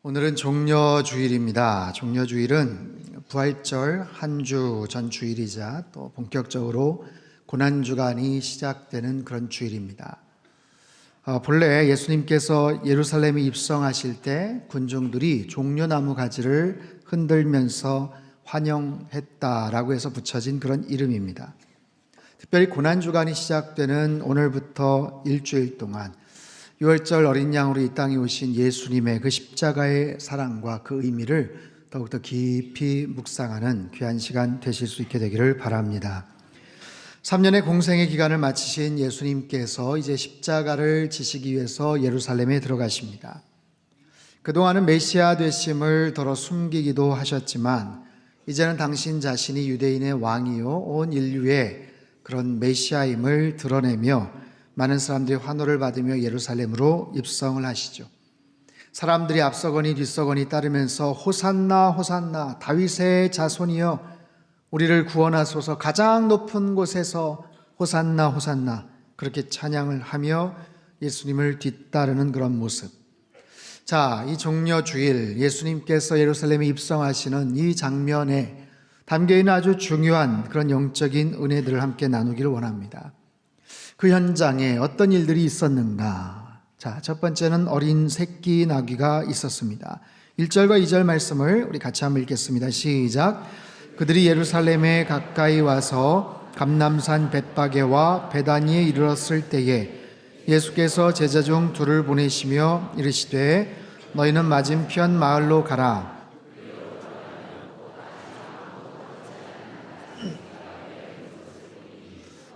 오늘은 종려주일입니다. 종려주일은 부활절 한 주 전 주일이자 또 본격적으로 고난주간이 시작되는 그런 주일입니다. 본래 예수님께서 예루살렘에 입성하실 때 군중들이 종려나무 가지를 흔들면서 환영했다라고 해서 붙여진 그런 이름입니다. 특별히 고난주간이 시작되는 오늘부터 일주일 동안 유월절 어린 양으로 이 땅에 오신 예수님의 그 십자가의 사랑과 그 의미를 더욱더 깊이 묵상하는 귀한 시간 되실 수 있게 되기를 바랍니다. 3년의 공생의 기간을 마치신 예수님께서 이제 십자가를 지시기 위해서 예루살렘에 들어가십니다. 그동안은 메시아 되심을 더러 숨기기도 하셨지만 이제는 당신 자신이 유대인의 왕이요 온 인류의 그런 메시아임을 드러내며 많은 사람들이 환호를 받으며 예루살렘으로 입성을 하시죠. 사람들이 앞서거니 뒤서거니 따르면서 호산나 호산나 다윗의 자손이여 우리를 구원하소서, 가장 높은 곳에서 호산나 호산나, 그렇게 찬양을 하며 예수님을 뒤따르는 그런 모습. 자, 이 종려주일 예수님께서 예루살렘에 입성하시는 이 장면에 담겨있는 아주 중요한 그런 영적인 은혜들을 함께 나누기를 원합니다. 그 현장에 어떤 일들이 있었는가? 자, 첫 번째는 어린 새끼 나귀가 있었습니다. 1절과 2절 말씀을 우리 같이 한번 읽겠습니다. 시작. 그들이 예루살렘에 가까이 와서 감람산 벳바게와 베다니에 이르렀을 때에 예수께서 제자 중 둘을 보내시며 이르시되 너희는 맞은편 마을로 가라.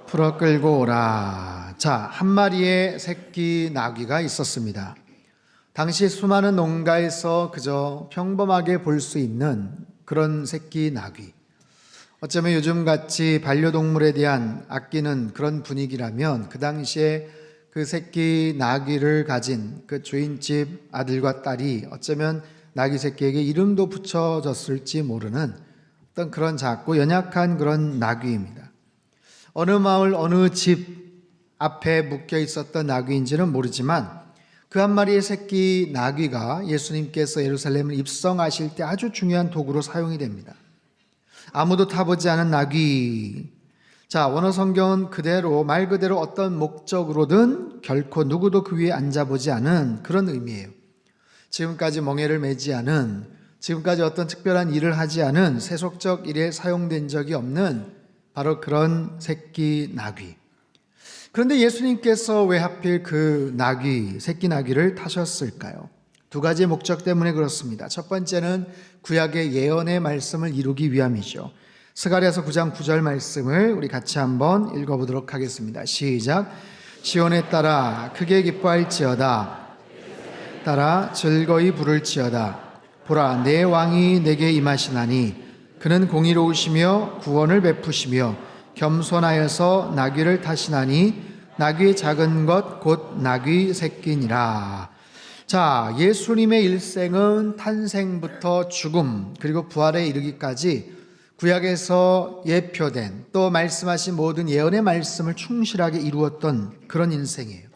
풀어 끌고 오라. 자, 한 마리의 새끼 나귀가 있었습니다. 당시 수많은 농가에서 그저 평범하게 볼 수 있는 그런 새끼 나귀. 어쩌면 요즘같이 반려동물에 대한 아끼는 그런 분위기라면 그 당시에 그 새끼 나귀를 가진 그 주인집 아들과 딸이 어쩌면 나귀 새끼에게 이름도 붙여졌을지 모르는 어떤 그런 작고 연약한 그런 나귀입니다. 어느 마을 어느 집 앞에 묶여 있었던 나귀인지는 모르지만 그 한 마리의 새끼 나귀가 예수님께서 예루살렘을 입성하실 때 아주 중요한 도구로 사용이 됩니다. 아무도 타보지 않은 나귀. 자, 원어 성경은 그대로 말 그대로 어떤 목적으로든 결코 누구도 그 위에 앉아보지 않은 그런 의미예요. 지금까지 멍에를 매지 않은, 지금까지 어떤 특별한 일을 하지 않은, 세속적 일에 사용된 적이 없는 바로 그런 새끼 나귀. 그런데 예수님께서 왜 하필 그 나귀, 새끼 나귀를 타셨을까요? 두 가지의 목적 때문에 그렇습니다. 첫 번째는 구약의 예언의 말씀을 이루기 위함이죠. 스가랴서 9장 9절 말씀을 우리 같이 한번 읽어보도록 하겠습니다. 시작. 시온에 따라 크게 기뻐할지어다. 따라 즐거이 부를지어다. 보라, 내 왕이 내게 임하시나니 그는 공의로우시며 구원을 베푸시며 겸손하여서 나귀를 타시나니 나귀의 작은 것 곧 나귀 새끼니라. 자, 예수님의 일생은 탄생부터 죽음 그리고 부활에 이르기까지 구약에서 예표된 또 말씀하신 모든 예언의 말씀을 충실하게 이루었던 그런 인생이에요.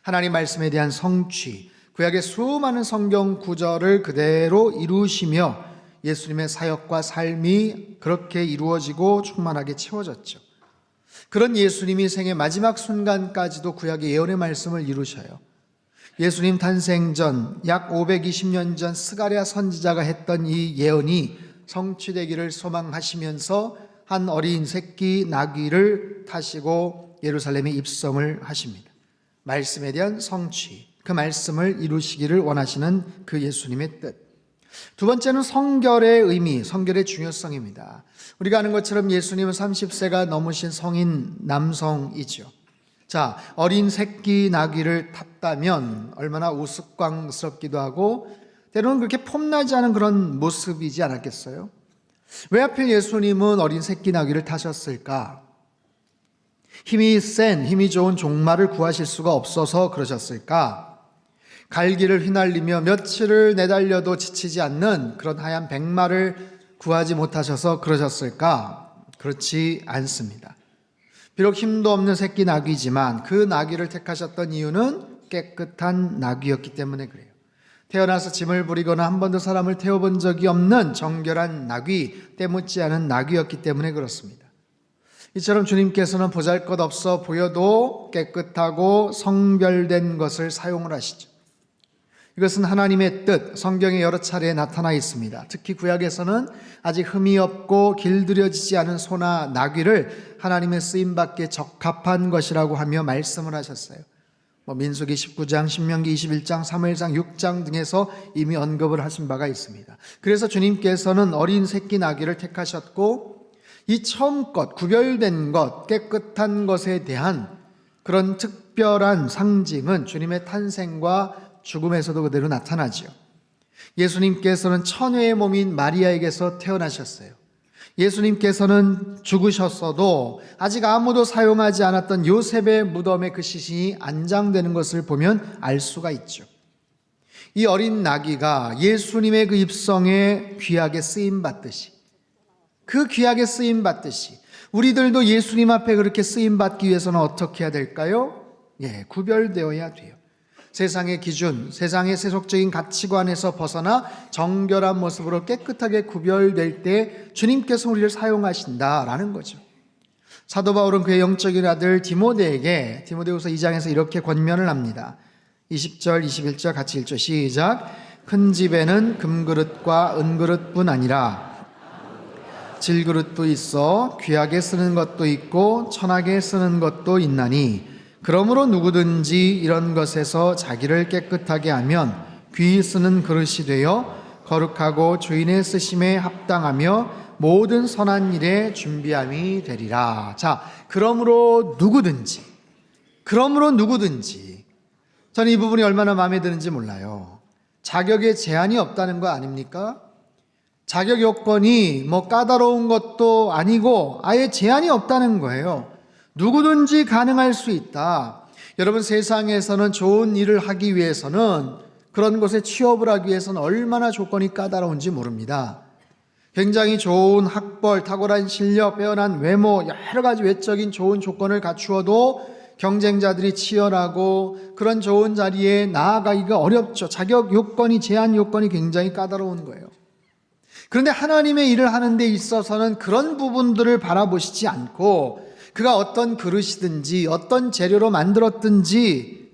하나님 말씀에 대한 성취, 구약의 수많은 성경 구절을 그대로 이루시며 예수님의 사역과 삶이 그렇게 이루어지고 충만하게 채워졌죠. 그런 예수님이 생의 마지막 순간까지도 구약의 예언의 말씀을 이루셔요. 예수님 탄생 전 약 520년 전 스가랴 선지자가 했던 이 예언이 성취되기를 소망하시면서 한 어린 새끼 나귀를 타시고 예루살렘에 입성을 하십니다. 말씀에 대한 성취, 그 말씀을 이루시기를 원하시는 그 예수님의 뜻. 두 번째는 성결의 의미, 성결의 중요성입니다. 우리가 아는 것처럼 예수님은 30세가 넘으신 성인 남성이죠. 자, 어린 새끼 나귀를 탔다면 얼마나 우스꽝스럽기도 하고 때로는 그렇게 폼나지 않은 그런 모습이지 않았겠어요? 왜 하필 예수님은 어린 새끼 나귀를 타셨을까? 힘이 센, 힘이 좋은 종말을 구하실 수가 없어서 그러셨을까? 갈기를 휘날리며 며칠을 내달려도 지치지 않는 그런 하얀 백마를 구하지 못하셔서 그러셨을까? 그렇지 않습니다. 비록 힘도 없는 새끼 나귀지만 그 나귀를 택하셨던 이유는 깨끗한 나귀였기 때문에 그래요. 태어나서 짐을 부리거나 한 번도 사람을 태워본 적이 없는 정결한 나귀, 때묻지 않은 나귀였기 때문에 그렇습니다. 이처럼 주님께서는 보잘것없어 보여도 깨끗하고 성별된 것을 사용을 하시죠. 이것은 하나님의 뜻, 성경에 여러 차례 나타나 있습니다. 특히 구약에서는 아직 흠이 없고 길들여지지 않은 소나 나귀를 하나님의 쓰임받기에 적합한 것이라고 하며 말씀을 하셨어요. 민수기 19장, 신명기 21장, 사무엘상 6장 등에서 이미 언급을 하신 바가 있습니다. 그래서 주님께서는 어린 새끼 나귀를 택하셨고 이 처음 것, 구별된 것, 깨끗한 것에 대한 그런 특별한 상징은 주님의 탄생과 죽음에서도 그대로 나타나죠. 예수님께서는 처녀의 몸인 마리아에게서 태어나셨어요. 예수님께서는 죽으셨어도 아직 아무도 사용하지 않았던 요셉의 무덤에 그 시신이 안장되는 것을 보면 알 수가 있죠. 이 어린 나귀가 예수님의 그 입성에 귀하게 쓰임받듯이, 그 귀하게 쓰임받듯이 우리들도 예수님 앞에 그렇게 쓰임받기 위해서는 어떻게 해야 될까요? 구별되어야 돼요. 세상의 기준, 세상의 세속적인 가치관에서 벗어나 정결한 모습으로 깨끗하게 구별될 때 주님께서 우리를 사용하신다라는 거죠. 사도 바울은 그의 영적인 아들 디모데에게 디모데후서 2장에서 이렇게 권면을 합니다. 20절, 21절 같이 읽죠. 시작. 큰 집에는 금그릇과 은그릇뿐 아니라 질그릇도 있어 귀하게 쓰는 것도 있고 천하게 쓰는 것도 있나니 그러므로 누구든지 이런 것에서 자기를 깨끗하게 하면 귀히 쓰는 그릇이 되어 거룩하고 주인의 쓰심에 합당하며 모든 선한 일에 준비함이 되리라. 자, 그러므로 누구든지 저는 이 부분이 얼마나 마음에 드는지 몰라요. 자격에 제한이 없다는 거 아닙니까? 자격 요건이 까다로운 것도 아니고 아예 제한이 없다는 거예요. 누구든지 가능할 수 있다. 여러분, 세상에서는 좋은 일을 하기 위해서는, 그런 곳에 취업을 하기 위해서는 얼마나 조건이 까다로운지 모릅니다. 굉장히 좋은 학벌, 탁월한 실력, 빼어난 외모, 여러 가지 외적인 좋은 조건을 갖추어도 경쟁자들이 치열하고 그런 좋은 자리에 나아가기가 어렵죠. 자격 요건이, 제한 요건이 굉장히 까다로운 거예요. 그런데 하나님의 일을 하는 데 있어서는 그런 부분들을 바라보시지 않고 그가 어떤 그릇이든지 어떤 재료로 만들었든지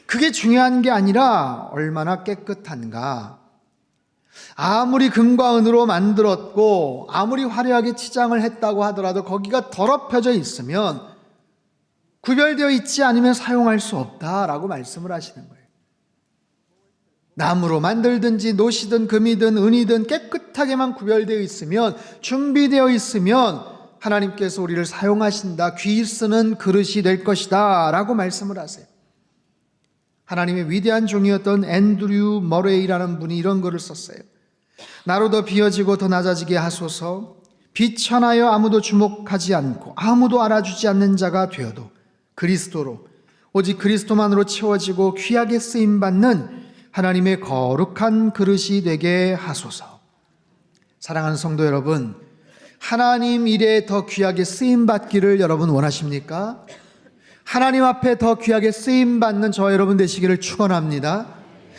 그게 중요한 게 아니라 얼마나 깨끗한가. 아무리 금과 은으로 만들었고 아무리 화려하게 치장을 했다고 하더라도 거기가 더럽혀져 있으면, 구별되어 있지 않으면 사용할 수 없다라고 말씀을 하시는 거예요. 나무로 만들든지 노시든 금이든 은이든 깨끗하게만 구별되어 있으면, 준비되어 있으면 하나님께서 우리를 사용하신다, 귀히 쓰는 그릇이 될 것이다 라고 말씀을 하세요. 하나님의 위대한 종이었던 앤드류 머레이라는 분이 이런 글을 썼어요. 나로 더 비어지고 더 낮아지게 하소서. 비천하여 아무도 주목하지 않고 아무도 알아주지 않는 자가 되어도 그리스도로, 오직 그리스도만으로 채워지고 귀하게 쓰임받는 하나님의 거룩한 그릇이 되게 하소서. 사랑하는 성도 여러분, 하나님 일에 더 귀하게 쓰임받기를 여러분 원하십니까? 하나님 앞에 더 귀하게 쓰임받는 저와 여러분 되시기를 축원합니다.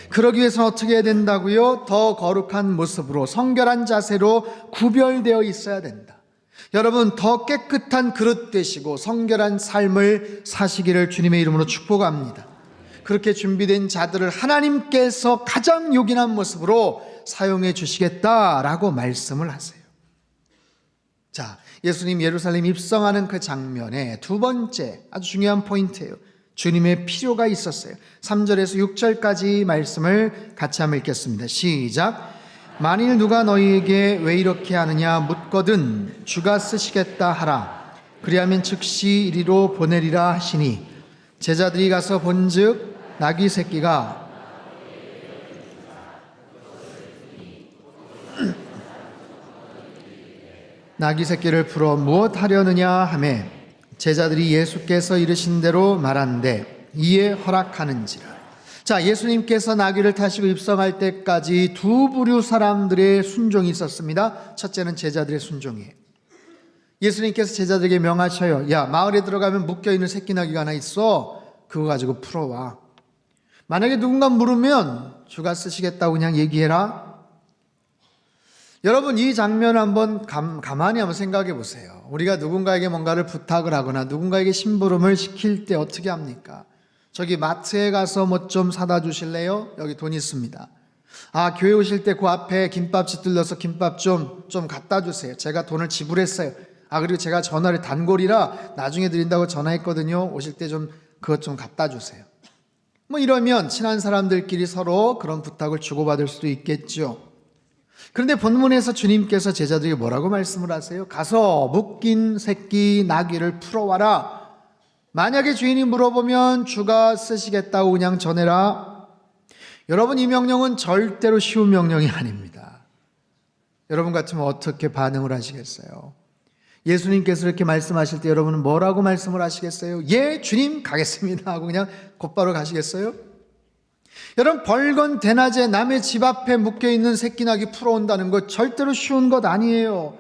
그러기 위해서는 어떻게 해야 된다고요? 더 거룩한 모습으로, 성결한 자세로 구별되어 있어야 된다. 여러분, 더 깨끗한 그릇 되시고 성결한 삶을 사시기를 주님의 이름으로 축복합니다. 그렇게 준비된 자들을 하나님께서 가장 요긴한 모습으로 사용해 주시겠다라고 말씀을 하세요. 자, 예수님 예루살렘 입성하는 그 장면에 두 번째 아주 중요한 포인트예요. 주님의 필요가 있었어요. 3절에서 6절까지 말씀을 같이 한번 읽겠습니다. 시작. 만일 누가 너희에게 왜 이렇게 하느냐 묻거든 주가 쓰시겠다 하라. 그리하면 즉시 이리로 보내리라 하시니, 제자들이 가서 본즉 나귀 새끼가 나귀 새끼를 풀어 무엇 하려느냐 하매 제자들이 예수께서 이르신 대로 말한대 이에 허락하는지라. 자, 예수님께서 나귀를 타시고 입성할 때까지 두 부류 사람들의 순종이 있었습니다. 첫째는 제자들의 순종이에요. 예수님께서 제자들에게 명하셔요. 야, 마을에 들어가면 묶여있는 새끼 나귀가 하나 있어. 그거 가지고 풀어와. 만약에 누군가 물으면 주가 쓰시겠다고 그냥 얘기해라. 여러분, 이 장면 한번 가만히 한번 생각해 보세요. 우리가 누군가에게 뭔가를 부탁을 하거나 누군가에게 심부름을 시킬 때 어떻게 합니까? 저기 마트에 가서 뭐 좀 사다 주실래요? 여기 돈 있습니다. 교회 오실 때 그 앞에 김밥집 들러서 김밥 좀 갖다 주세요. 제가 돈을 지불했어요. 그리고 제가 전화를 단골이라 나중에 드린다고 전화했거든요. 오실 때 좀 그것 좀 갖다 주세요. 뭐 이러면 친한 사람들끼리 서로 그런 부탁을 주고받을 수도 있겠죠. 그런데 본문에서 주님께서 제자들에게 뭐라고 말씀을 하세요? 가서 묶인 새끼 나귀를 풀어와라. 만약에 주인이 물어보면 주가 쓰시겠다고 그냥 전해라. 여러분, 이 명령은 절대로 쉬운 명령이 아닙니다. 여러분 같으면 어떻게 반응을 하시겠어요? 예수님께서 이렇게 말씀하실 때 여러분은 뭐라고 말씀을 하시겠어요? 예, 주님 가겠습니다 하고 그냥 곧바로 가시겠어요? 여러분, 벌건 대낮에 남의 집 앞에 묶여있는 새끼나귀 풀어온다는 것 절대로 쉬운 것 아니에요.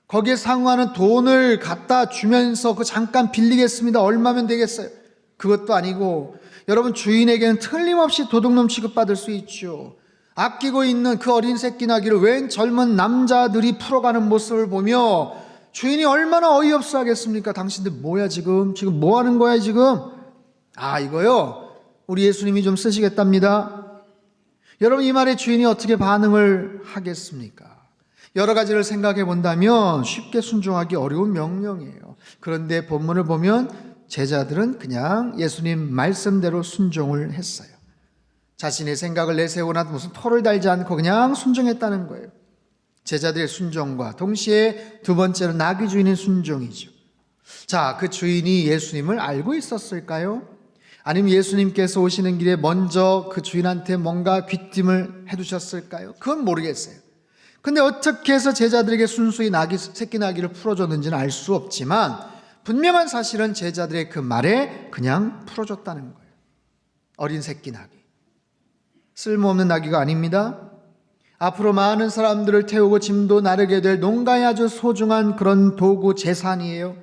거기에 상응하는 돈을 갖다 주면서 그 잠깐 빌리겠습니다. 얼마면 되겠어요? 그것도 아니고, 여러분, 주인에게는 틀림없이 도둑놈 취급받을 수 있죠. 아끼고 있는 그 어린 새끼나귀를 웬 젊은 남자들이 풀어가는 모습을 보며 주인이 얼마나 어이없어 하겠습니까? 당신들 뭐야 지금 뭐 하는 거야 지금? 이거요, 우리 예수님이 좀 쓰시겠답니다. 여러분, 이 말에 주인이 어떻게 반응을 하겠습니까? 여러 가지를 생각해 본다면 쉽게 순종하기 어려운 명령이에요. 그런데 본문을 보면 제자들은 그냥 예수님 말씀대로 순종을 했어요. 자신의 생각을 내세우거나 무슨 토를 달지 않고 그냥 순종했다는 거예요. 제자들의 순종과 동시에 두 번째로 나귀 주인의 순종이죠. 자, 그 주인이 예수님을 알고 있었을까요? 아니면 예수님께서 오시는 길에 먼저 그 주인한테 뭔가 귀띔을 해두셨을까요? 그건 모르겠어요. 근데 어떻게 해서 제자들에게 순수히 새끼 나귀를 풀어줬는지는 알 수 없지만 분명한 사실은 제자들의 그 말에 그냥 풀어줬다는 거예요. 어린 새끼 나귀, 쓸모없는 나귀가 아닙니다. 앞으로 많은 사람들을 태우고 짐도 나르게 될 농가에 아주 소중한 그런 도구, 재산이에요.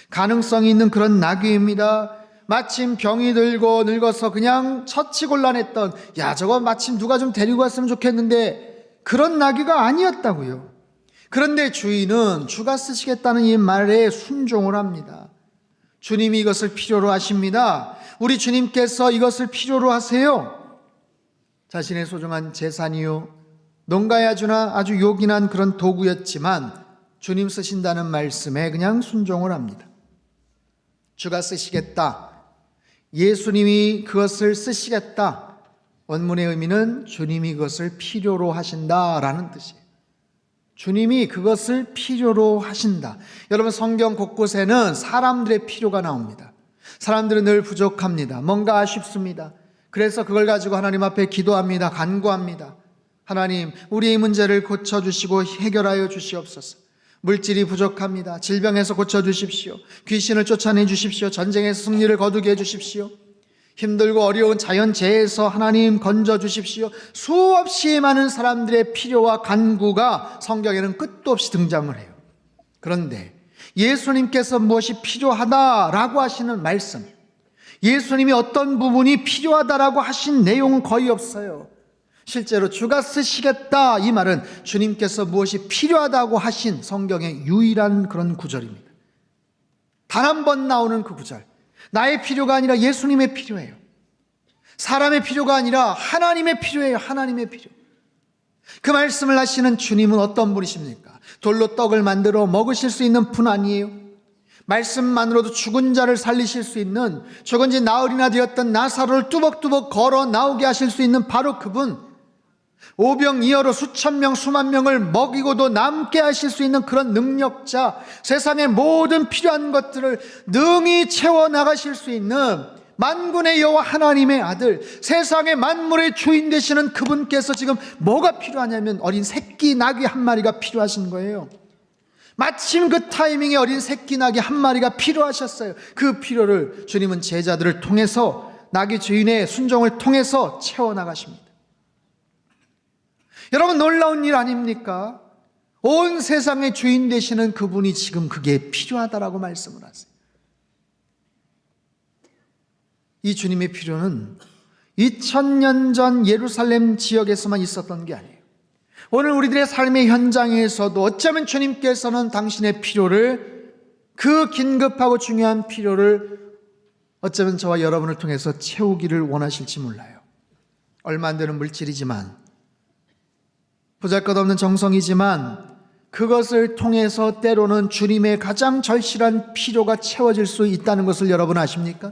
가능성이 있는 그런 나귀입니다. 마침 병이 들고 늙어서 그냥 처치곤란했던, 저거 마침 누가 좀 데리고 왔으면 좋겠는데, 그런 나귀가 아니었다고요. 그런데 주인은 주가 쓰시겠다는 이 말에 순종을 합니다. 주님이 이것을 필요로 하십니다. 우리 주님께서 이것을 필요로 하세요. 자신의 소중한 재산이요, 농가에 아주 요긴한 그런 도구였지만 주님 쓰신다는 말씀에 그냥 순종을 합니다. 주가 쓰시겠다, 예수님이 그것을 쓰시겠다, 원문의 의미는 주님이 그것을 필요로 하신다라는 뜻이에요. 주님이 그것을 필요로 하신다. 여러분, 성경 곳곳에는 사람들의 필요가 나옵니다. 사람들은 늘 부족합니다. 뭔가 아쉽습니다. 그래서 그걸 가지고 하나님 앞에 기도합니다. 간구합니다. 하나님, 우리의 문제를 고쳐주시고 해결하여 주시옵소서. 물질이 부족합니다. 질병에서 고쳐주십시오. 귀신을 쫓아내 주십시오. 전쟁에서 승리를 거두게 해주십시오. 힘들고 어려운 자연재해에서 하나님 건져주십시오. 수없이 많은 사람들의 필요와 간구가 성경에는 끝도 없이 등장을 해요. 그런데 예수님께서 무엇이 필요하다라고 하시는 말씀, 예수님이 어떤 부분이 필요하다라고 하신 내용은 거의 없어요. 실제로 주가 쓰시겠다, 이 말은 주님께서 무엇이 필요하다고 하신 성경의 유일한 그런 구절입니다. 단 한 번 나오는 그 구절. 나의 필요가 아니라 예수님의 필요해요. 사람의 필요가 아니라 하나님의 필요해요. 하나님의 필요. 그 말씀을 하시는 주님은 어떤 분이십니까? 돌로 떡을 만들어 먹으실 수 있는 분 아니에요? 말씀만으로도 죽은 자를 살리실 수 있는, 죽은 지 나흘이나 되었던 나사로를 뚜벅뚜벅 걸어 나오게 하실 수 있는 바로 그분, 오병이어로 수천 명 수만 명을 먹이고도 남게 하실 수 있는 그런 능력자, 세상의 모든 필요한 것들을 능히 채워나가실 수 있는 만군의 여호와 하나님의 아들, 세상의 만물의 주인 되시는 그분께서 지금 뭐가 필요하냐면 어린 새끼 나귀 한 마리가 필요하신 거예요. 마침 그 타이밍에 어린 새끼 나귀 한 마리가 필요하셨어요. 그 필요를 주님은 제자들을 통해서, 나귀 주인의 순종을 통해서 채워나가십니다. 여러분, 놀라운 일 아닙니까? 온 세상의 주인 되시는 그분이 지금 그게 필요하다라고 말씀을 하세요. 이 주님의 필요는 2000년 전 예루살렘 지역에서만 있었던 게 아니에요. 오늘 우리들의 삶의 현장에서도 어쩌면 주님께서는 당신의 필요를, 그 긴급하고 중요한 필요를 어쩌면 저와 여러분을 통해서 채우기를 원하실지 몰라요. 얼마 안 되는 물질이지만, 보잘것없는 정성이지만 그것을 통해서 때로는 주님의 가장 절실한 필요가 채워질 수 있다는 것을 여러분 아십니까?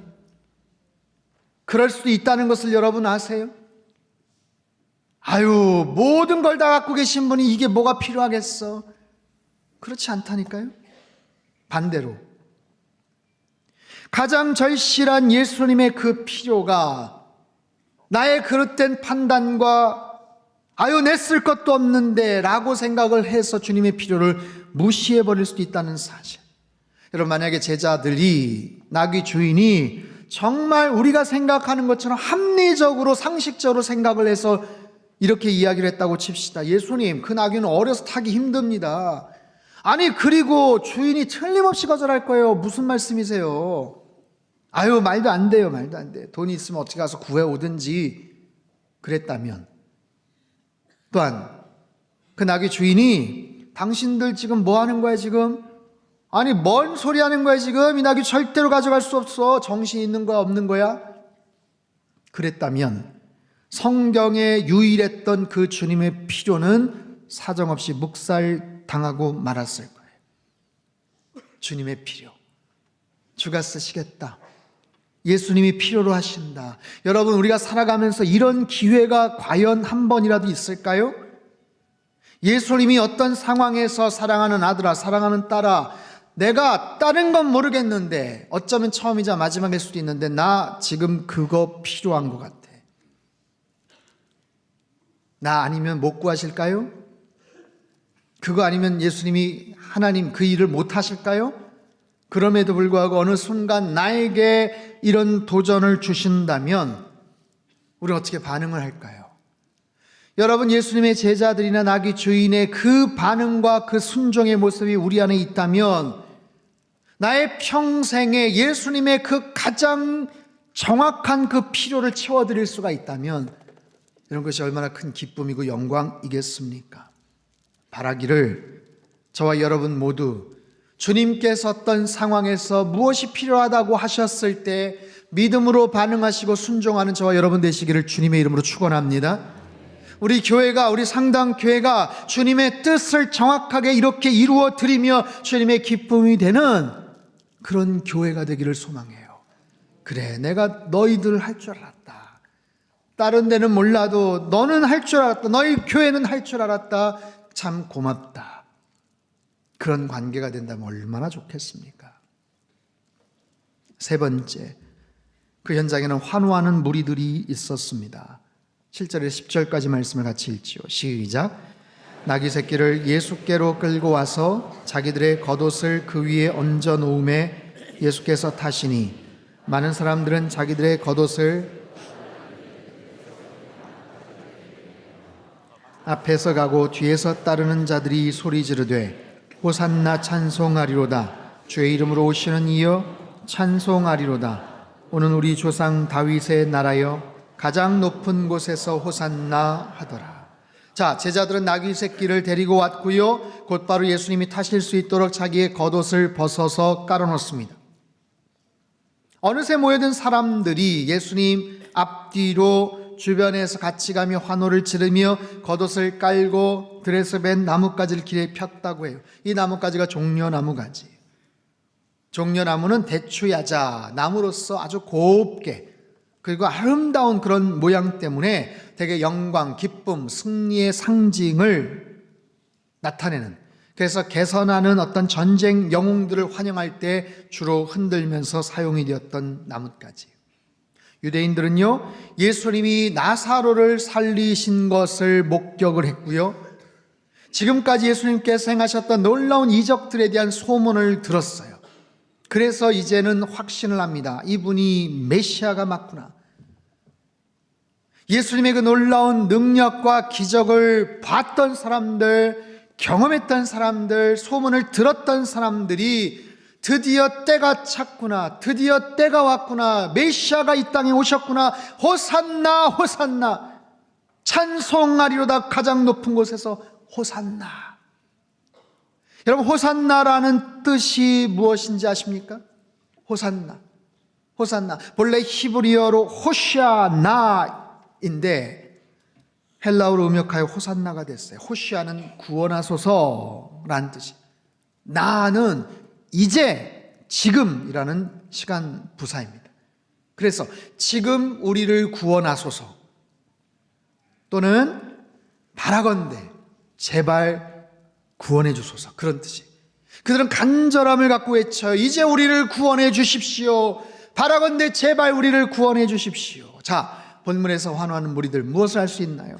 그럴 수도 있다는 것을 여러분 아세요? 모든 걸 다 갖고 계신 분이 이게 뭐가 필요하겠어? 그렇지 않다니까요. 반대로 가장 절실한 예수님의 그 필요가 나의 그릇된 판단과 내 쓸 것도 없는데 라고 생각을 해서 주님의 필요를 무시해버릴 수도 있다는 사실. 여러분, 만약에 제자들이, 나귀 주인이 정말 우리가 생각하는 것처럼 합리적으로 상식적으로 생각을 해서 이렇게 이야기를 했다고 칩시다. 예수님, 그 나귀는 어려서 타기 힘듭니다. 그리고 주인이 틀림없이 거절할 거예요. 무슨 말씀이세요? 말도 안 돼요. 말도 안 돼. 돈이 있으면 어떻게 가서 구해오든지 그랬다면, 또한 그 나귀 주인이 당신들 지금 뭐 하는 거야 지금? 뭔 소리 하는 거야 지금? 이 나귀 절대로 가져갈 수 없어. 정신 있는 거야 없는 거야? 그랬다면 성경에 유일했던 그 주님의 필요는 사정없이 묵살당하고 말았을 거예요. 주님의 필요, 주가 쓰시겠다, 예수님이 필요로 하신다. 여러분, 우리가 살아가면서 이런 기회가 과연 한 번이라도 있을까요? 예수님이 어떤 상황에서 사랑하는 아들아, 사랑하는 딸아, 내가 다른 건 모르겠는데, 어쩌면 처음이자 마지막일 수도 있는데 나 지금 그거 필요한 것 같아, 나 아니면 못 구하실까요? 그거 아니면 예수님이, 하나님 그 일을 못 하실까요? 그럼에도 불구하고 어느 순간 나에게 이런 도전을 주신다면 우리는 어떻게 반응을 할까요? 여러분, 예수님의 제자들이나 나귀 주인의 그 반응과 그 순종의 모습이 우리 안에 있다면, 나의 평생에 예수님의 그 가장 정확한 그 필요를 채워드릴 수가 있다면, 이런 것이 얼마나 큰 기쁨이고 영광이겠습니까? 바라기를 저와 여러분 모두 주님께서 어떤 상황에서 무엇이 필요하다고 하셨을 때 믿음으로 반응하시고 순종하는 저와 여러분 되시기를 주님의 이름으로 축원합니다. 우리 교회가, 우리 상당교회가 주님의 뜻을 정확하게 이렇게 이루어 드리며 주님의 기쁨이 되는 그런 교회가 되기를 소망해요. 그래, 내가 너희들 할 줄 알았다, 다른 데는 몰라도 너는 할 줄 알았다, 너희 교회는 할 줄 알았다, 참 고맙다, 그런 관계가 된다면 얼마나 좋겠습니까? 세 번째, 그 현장에는 환호하는 무리들이 있었습니다. 7절에서 10절까지 말씀을 같이 읽지요. 시작. 나귀 새끼를 예수께로 끌고 와서 자기들의 겉옷을 그 위에 얹어 놓음에 예수께서 타시니 많은 사람들은 자기들의 겉옷을 앞에서 가고 뒤에서 따르는 자들이 소리 지르되 호산나 찬송하리로다, 주의 이름으로 오시는 이여 찬송하리로다, 오는 우리 조상 다윗의 나라여 가장 높은 곳에서 호산나 하더라. 자, 제자들은 나귀 새끼를 데리고 왔고요, 곧바로 예수님이 타실 수 있도록 자기의 겉옷을 벗어서 깔아놓습니다. 어느새 모여든 사람들이 예수님 앞뒤로 주변에서 같이 가며 환호를 지르며 겉옷을 깔고 들에서 벤 나뭇가지를 길에 폈다고 해요. 이 나뭇가지가 종려나무가지. 종려나무는 대추야자 나무로서 아주 곱게, 그리고 아름다운 그런 모양 때문에 되게 영광, 기쁨, 승리의 상징을 나타내는, 그래서 개선하는 어떤 전쟁 영웅들을 환영할 때 주로 흔들면서 사용이 되었던 나뭇가지. 유대인들은요, 예수님이 나사로를 살리신 것을 목격을 했고요, 지금까지 예수님께서 행하셨던 놀라운 이적들에 대한 소문을 들었어요. 그래서 이제는 확신을 합니다. 이분이 메시아가 맞구나. 예수님의 그 놀라운 능력과 기적을 봤던 사람들, 경험했던 사람들, 소문을 들었던 사람들이 드디어 때가 찼구나. 드디어 때가 왔구나. 메시아가 이 땅에 오셨구나. 호산나 호산나. 찬송하리로다. 가장 높은 곳에서 호산나. 여러분, 호산나라는 뜻이 무엇인지 아십니까? 호산나. 호산나. 본래 히브리어로 호시아나인데 헬라어로 음역하여 호산나가 됐어요. 호시아는 구원하소서라는 뜻이. 나는 이제, 지금이라는 시간 부사입니다. 그래서 지금 우리를 구원하소서, 또는 바라건대 제발 구원해 주소서, 그런 뜻이. 그들은 간절함을 갖고 외쳐요. 이제 우리를 구원해 주십시오. 바라건대 제발 우리를 구원해 주십시오. 자, 본문에서 환호하는 무리들 무엇을 할 수 있나요?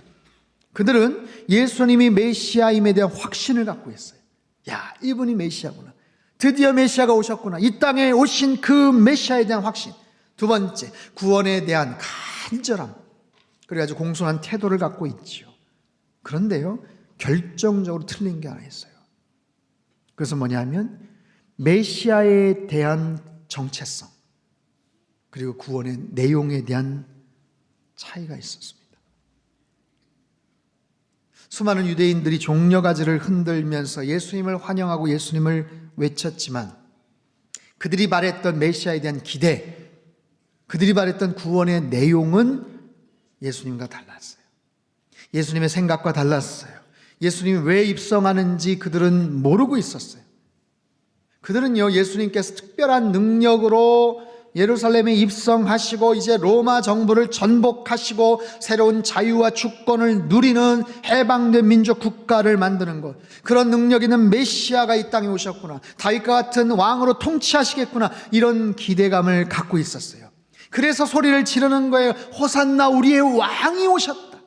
그들은 예수님이 메시아임에 대한 확신을 갖고 있어요. 야, 이분이 메시아구나. 드디어 메시아가 오셨구나. 이 땅에 오신 그 메시아에 대한 확신. 두 번째, 구원에 대한 간절함. 그래가지고 공손한 태도를 갖고 있지요. 그런데요, 결정적으로 틀린 게 하나 있어요. 그래서 뭐냐면 메시아에 대한 정체성, 그리고 구원의 내용에 대한 차이가 있었습니다. 수많은 유대인들이 종려가지를 흔들면서 예수님을 환영하고 예수님을 외쳤지만 그들이 말했던 메시아에 대한 기대, 그들이 말했던 구원의 내용은 예수님과 달랐어요. 예수님의 생각과 달랐어요. 예수님이 왜 입성하는지 그들은 모르고 있었어요. 그들은요, 예수님께서 특별한 능력으로 예루살렘에 입성하시고 이제 로마 정부를 전복하시고 새로운 자유와 주권을 누리는 해방된 민족 국가를 만드는 것, 그런 능력 있는 메시아가 이 땅에 오셨구나, 다윗과 같은 왕으로 통치하시겠구나, 이런 기대감을 갖고 있었어요. 그래서 소리를 지르는 거예요. 호산나, 우리의 왕이 오셨다.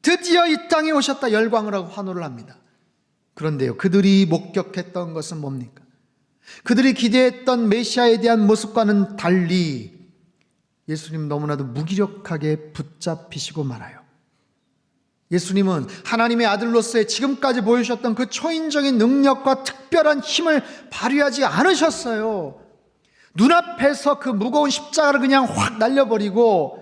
드디어 이 땅에 오셨다. 열광을 하고 환호를 합니다. 그런데요, 그들이 목격했던 것은 뭡니까? 그들이 기대했던 메시아에 대한 모습과는 달리 예수님 너무나도 무기력하게 붙잡히시고 말아요. 예수님은 하나님의 아들로서의 지금까지 보여주셨던 그 초인적인 능력과 특별한 힘을 발휘하지 않으셨어요. 눈앞에서 그 무거운 십자가를 그냥 확 날려버리고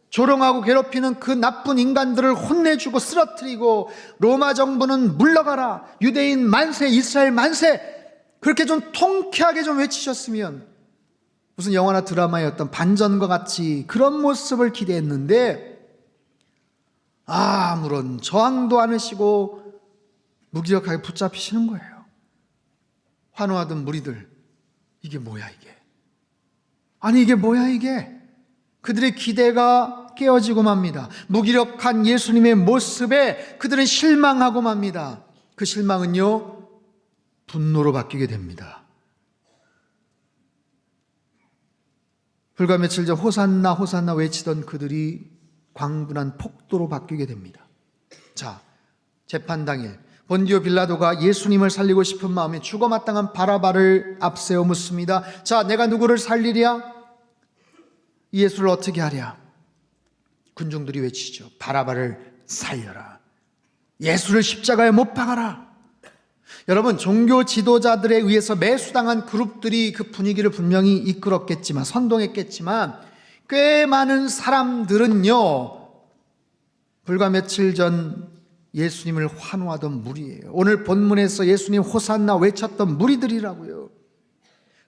조롱하고 괴롭히는 그 나쁜 인간들을 혼내주고 쓰러뜨리고 로마 정부는 물러가라, 유대인 만세, 이스라엘 만세, 그렇게 좀 통쾌하게 좀 외치셨으면 무슨 영화나 드라마의 어떤 반전과 같이 그런 모습을 기대했는데 아무런 저항도 않으시고 무기력하게 붙잡히시는 거예요. 환호하던 무리들, 이게 뭐야 이게? 아니 이게 뭐야 이게? 그들의 기대가 깨어지고 맙니다. 무기력한 예수님의 모습에 그들은 실망하고 맙니다. 그 실망은요, 분노로 바뀌게 됩니다. 불과 며칠 전 호산나 호산나 외치던 그들이 광분한 폭도로 바뀌게 됩니다. 자, 재판 당일 본디오 빌라도가 예수님을 살리고 싶은 마음에 죽어마땅한 바라바를 앞세워 묻습니다. 자, 내가 누구를 살리랴? 이 예수를 어떻게 하랴? 군중들이 외치죠. 바라바를 살려라. 예수를 십자가에 못 박아라. 여러분, 종교 지도자들에 의해서 매수당한 그룹들이 그 분위기를 분명히 이끌었겠지만, 선동했겠지만, 꽤 많은 사람들은요, 불과 며칠 전 예수님을 환호하던 무리예요. 오늘 본문에서 예수님 호산나 외쳤던 무리들이라고요.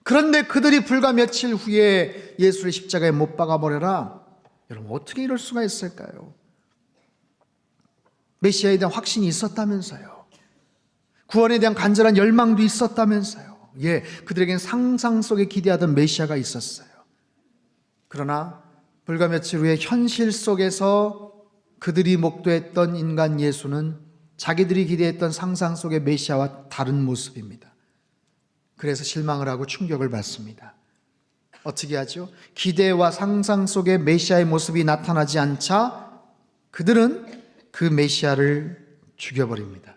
그런데 그들이 불과 며칠 후에 예수를 십자가에 못 박아버려라. 여러분, 어떻게 이럴 수가 있을까요? 메시아에 대한 확신이 있었다면서요. 구원에 대한 간절한 열망도 있었다면서요. 예, 그들에겐 상상 속에 기대하던 메시아가 있었어요. 그러나 불과 며칠 후에 현실 속에서 그들이 목도했던 인간 예수는 자기들이 기대했던 상상 속의 메시아와 다른 모습입니다. 그래서 실망을 하고 충격을 받습니다. 어떻게 하죠? 기대와 상상 속의 메시아의 모습이 나타나지 않자 그들은 그 메시아를 죽여버립니다.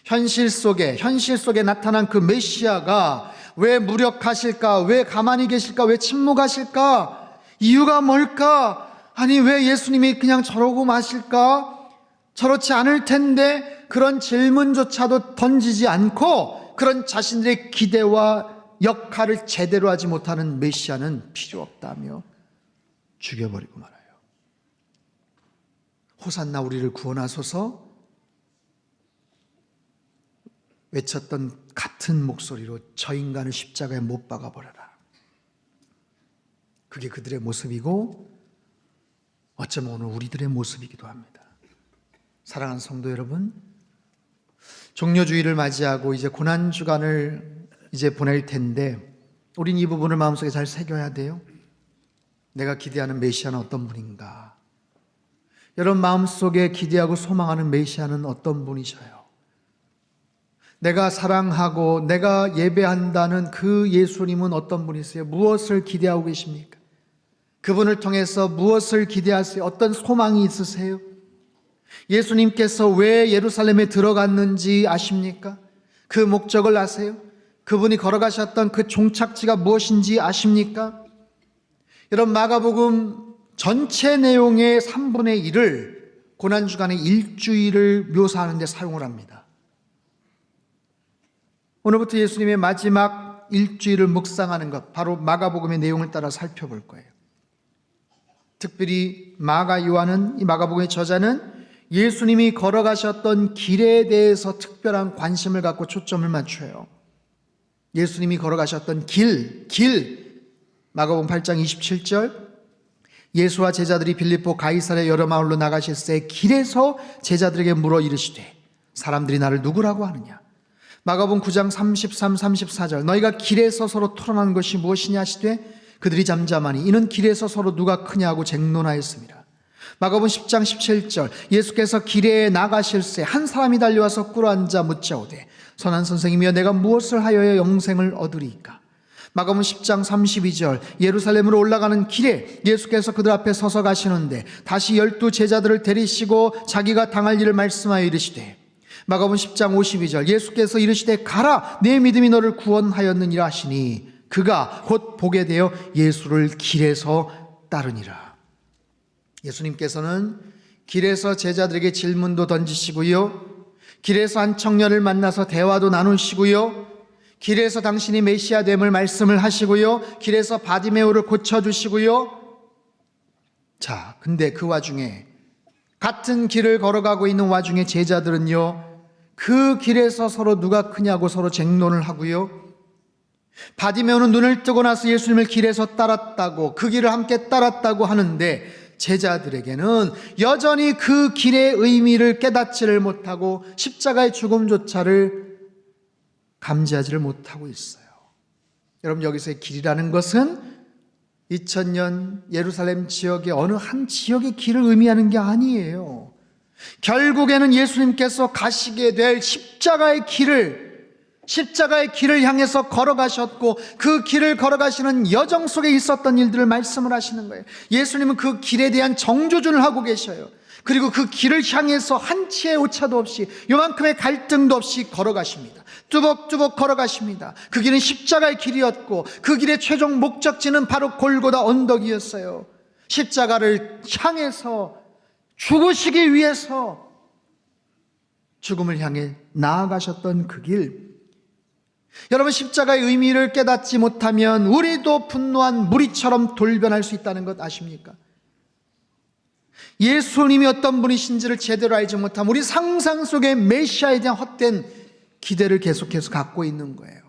현실 속에 나타난 그 메시아가 왜 무력하실까? 왜 가만히 계실까? 왜 침묵하실까? 이유가 뭘까? 아니, 왜 예수님이 그냥 저러고 마실까? 저렇지 않을 텐데, 그런 질문조차도 던지지 않고 그런 자신들의 기대와 역할을 제대로 하지 못하는 메시아는 필요 없다며 죽여버리고 말아요. 호산나 우리를 구원하소서 외쳤던 같은 목소리로 저 인간을 십자가에 못 박아버려라. 그게 그들의 모습이고 어쩌면 오늘 우리들의 모습이기도 합니다. 사랑하는 성도 여러분, 종료주의를 맞이하고 이제 고난주간을 이제 보낼 텐데 우린 이 부분을 마음속에 잘 새겨야 돼요. 내가 기대하는 메시아는 어떤 분인가? 여러분 마음속에 기대하고 소망하는 메시아는 어떤 분이셔요? 내가 사랑하고 내가 예배한다는 그 예수님은 어떤 분이세요? 무엇을 기대하고 계십니까? 그분을 통해서 무엇을 기대하세요? 어떤 소망이 있으세요? 예수님께서 왜 예루살렘에 들어갔는지 아십니까? 그 목적을 아세요? 그분이 걸어가셨던 그 종착지가 무엇인지 아십니까? 여러분 마가복음 전체 내용의 3분의 1을 고난주간의 일주일을 묘사하는 데 사용을 합니다. 오늘부터 예수님의 마지막 일주일을 묵상하는 것, 바로 마가복음의 내용을 따라 살펴볼 거예요. 특별히 마가 요한은, 이 마가복음의 저자는 예수님이 걸어가셨던 길에 대해서 특별한 관심을 갖고 초점을 맞춰요. 예수님이 걸어가셨던 길, 마가복음 8장 27절, 예수와 제자들이 빌립보 가이사랴 여러 마을로 나가실새 길에서 제자들에게 물어 이르시되 사람들이 나를 누구라고 하느냐? 마가복음 9장 33, 34절, 너희가 길에서 서로 토론한 것이 무엇이냐 하시되 그들이 잠잠하니 이는 길에서 서로 누가 크냐고 쟁론하였습니다. 마가복음 10장 17절, 예수께서 길에 나가실새 한 사람이 달려와서 꿇어앉아 묻자오되 선한 선생님이여 내가 무엇을 하여야 영생을 얻으리이까? 마가복음 10장 32절, 예루살렘으로 올라가는 길에 예수께서 그들 앞에 서서 가시는데 다시 12 제자들을 데리시고 자기가 당할 일을 말씀하여 이르시되, 마가복음 10장 52절, 예수께서 이르시되 가라 내 믿음이 너를 구원하였느니라 하시니 그가 곧 보게 되어 예수를 길에서 따르니라. 예수님께서는 길에서 제자들에게 질문도 던지시고요, 길에서 한 청년을 만나서 대화도 나누시고요, 길에서 당신이 메시아 됨을 말씀을 하시고요, 길에서 바디메오를 고쳐주시고요. 자, 근데 그 와중에 같은 길을 걸어가고 있는 와중에 제자들은요, 그 길에서 서로 누가 크냐고 서로 쟁론을 하고요, 바디메오는 눈을 뜨고 나서 예수님을 길에서 따랐다고, 그 길을 함께 따랐다고 하는데 제자들에게는 여전히 그 길의 의미를 깨닫지를 못하고 십자가의 죽음조차를 감지하지를 못하고 있어요. 여러분 여기서의 길이라는 것은 2000년 예루살렘 지역의 어느 한 지역의 길을 의미하는 게 아니에요. 결국에는 예수님께서 가시게 될 십자가의 길을 향해서 걸어가셨고 그 길을 걸어가시는 여정 속에 있었던 일들을 말씀을 하시는 거예요. 예수님은 그 길에 대한 정조준을 하고 계셔요. 그리고 그 길을 향해서 한치의 오차도 없이, 요만큼의 갈등도 없이 걸어가십니다. 뚜벅뚜벅 걸어가십니다. 그 길은 십자가의 길이었고 그 길의 최종 목적지는 바로 골고다 언덕이었어요. 십자가를 향해서 죽으시기 위해서 죽음을 향해 나아가셨던 그 길, 여러분 십자가의 의미를 깨닫지 못하면 우리도 분노한 무리처럼 돌변할 수 있다는 것 아십니까? 예수님이 어떤 분이신지를 제대로 알지 못하면 우리 상상 속의 메시아에 대한 헛된 기대를 계속해서 갖고 있는 거예요.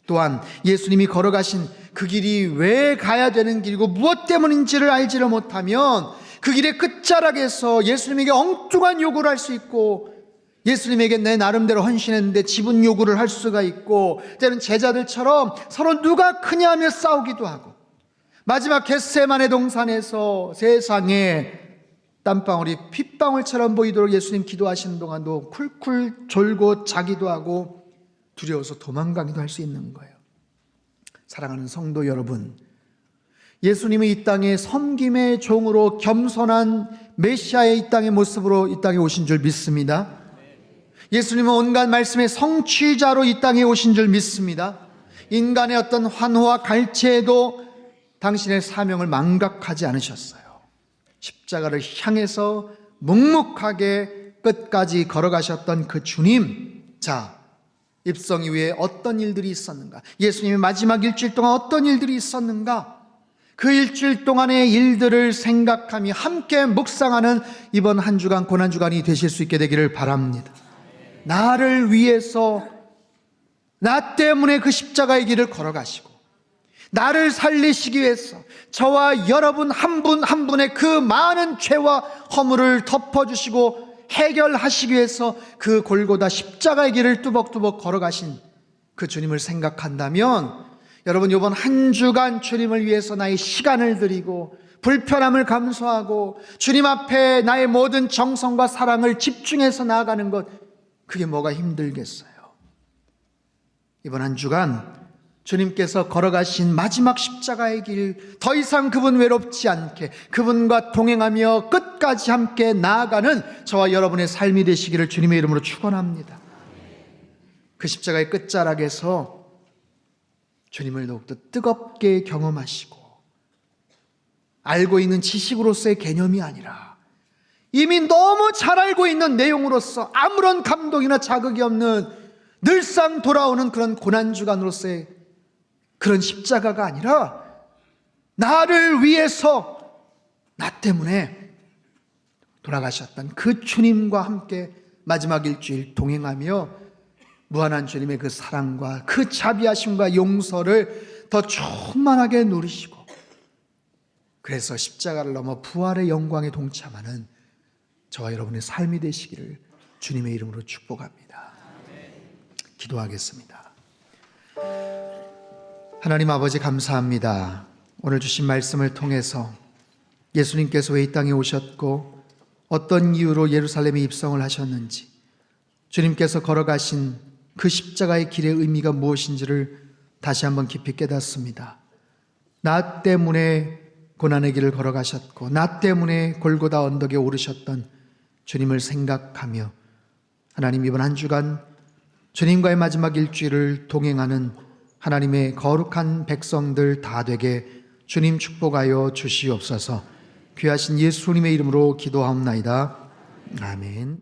또한 예수님이 걸어가신 그 길이 왜 가야 되는 길이고 무엇 때문인지를 알지를 못하면 그 길의 끝자락에서 예수님에게 엉뚱한 요구를 할 수 있고, 예수님에게 내 나름대로 헌신했는데 지분 요구를 할 수가 있고, 때는 제자들처럼 서로 누가 크냐며 싸우기도 하고, 마지막 겟세마네 동산에서 세상에 땀방울이 핏방울처럼 보이도록 예수님 기도하시는 동안도 쿨쿨 졸고 자기도 하고 두려워서 도망가기도 할 수 있는 거예요. 사랑하는 성도 여러분, 예수님은 이 땅에 섬김의 종으로 겸손한 메시아의 이 땅의 모습으로 이 땅에 오신 줄 믿습니다. 예수님은 온갖 말씀의 성취자로 이 땅에 오신 줄 믿습니다. 인간의 어떤 환호와 갈채에도 당신의 사명을 망각하지 않으셨어요. 십자가를 향해서 묵묵하게 끝까지 걸어가셨던 그 주님, 자, 입성 이후에 어떤 일들이 있었는가? 예수님의 마지막 일주일 동안 어떤 일들이 있었는가? 그 일주일 동안의 일들을 생각하며 함께 묵상하는 이번 한 주간 고난주간이 되실 수 있게 되기를 바랍니다. 나를 위해서, 나 때문에 그 십자가의 길을 걸어가시고 나를 살리시기 위해서 저와 여러분 한 분 한 분의 그 많은 죄와 허물을 덮어주시고 해결하시기 위해서 그 골고다 십자가의 길을 뚜벅뚜벅 걸어가신 그 주님을 생각한다면, 여러분 이번 한 주간 주님을 위해서 나의 시간을 드리고 불편함을 감수하고 주님 앞에 나의 모든 정성과 사랑을 집중해서 나아가는 것, 그게 뭐가 힘들겠어요? 이번 한 주간 주님께서 걸어가신 마지막 십자가의 길, 더 이상 그분 외롭지 않게 그분과 동행하며 끝까지 함께 나아가는 저와 여러분의 삶이 되시기를 주님의 이름으로 축원합니다. 그 십자가의 끝자락에서 주님을 더욱더 뜨겁게 경험하시고, 알고 있는 지식으로서의 개념이 아니라 이미 너무 잘 알고 있는 내용으로서 아무런 감동이나 자극이 없는 늘상 돌아오는 그런 고난주간으로서의 그런 십자가가 아니라, 나를 위해서, 나 때문에 돌아가셨던 그 주님과 함께 마지막 일주일 동행하며 무한한 주님의 그 사랑과 그 자비하심과 용서를 더 충만하게 누리시고, 그래서 십자가를 넘어 부활의 영광에 동참하는 저와 여러분의 삶이 되시기를 주님의 이름으로 축복합니다. 기도하겠습니다. 하나님 아버지, 감사합니다. 오늘 주신 말씀을 통해서 예수님께서 왜 이 땅에 오셨고 어떤 이유로 예루살렘에 입성을 하셨는지, 주님께서 걸어가신 그 십자가의 길의 의미가 무엇인지를 다시 한번 깊이 깨닫습니다. 나 때문에 고난의 길을 걸어가셨고 나 때문에 골고다 언덕에 오르셨던 주님을 생각하며, 하나님 이번 한 주간 주님과의 마지막 일주일을 동행하는 하나님의 거룩한 백성들 다 되게 주님 축복하여 주시옵소서. 귀하신 예수님의 이름으로 기도하옵나이다. 아멘.